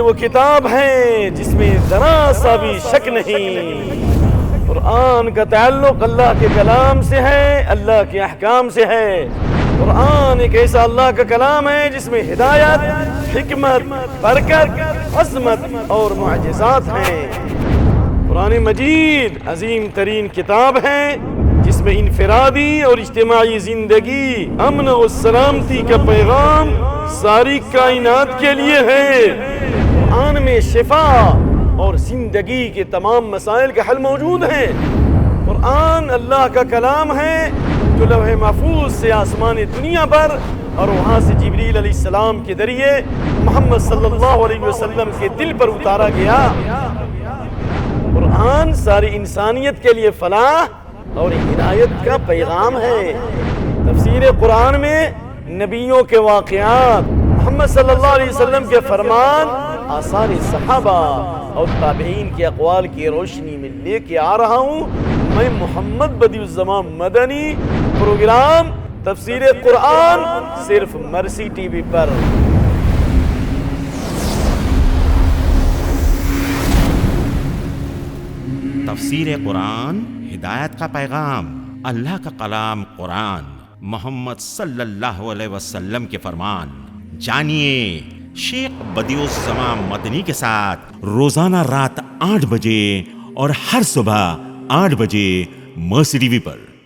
یہ وہ کتاب ہے جس میں ذرا سا بھی شک نہیں۔ قرآن کا تعلق اللہ کے کلام سے ہے، اللہ کے احکام سے ہے۔ قرآن ایک ایسا اللہ کا کلام ہے جس میں ہدایت، حکمت، برکت، عظمت اور معجزات ہیں۔ قرآن مجید عظیم ترین کتاب ہے جس میں انفرادی اور اجتماعی زندگی، امن و سلامتی کا پیغام ساری کائنات کے لیے ہے۔ قرآن میں شفا اور زندگی کے تمام مسائل کا حل موجود ہے۔ قرآن اللہ کا کلام ہے جو لوح محفوظ سے آسمان دنیا پر اور وہاں سے جبریل علیہ السلام کے ذریعے محمد صلی اللہ علیہ وسلم کے دل پر اتارا گیا۔ قرآن ساری انسانیت کے لیے فلاح اور ہدایت کا پیغام ہے۔ تفسیر قرآن میں نبیوں کے واقعات، محمد صلی اللہ علیہ وسلم کے فرمان، آثار صحابہ اور تابعین کے اقوال کی روشنی میں لے کے آ رہا ہوں میں محمد بدیع الزمان مدنی۔ پروگرام تفسیر قرآن صرف مرسی ٹی وی پر۔ تفسیر قرآن ہدایت کا پیغام، اللہ کا کلام قرآن، محمد صلی اللہ علیہ وسلم کے فرمان۔ جانیے شیخ بدیع الزمان مدنی کے ساتھ روزانہ رات 8 بجے اور ہر صبح 8 بجے مرسی ٹی وی پر۔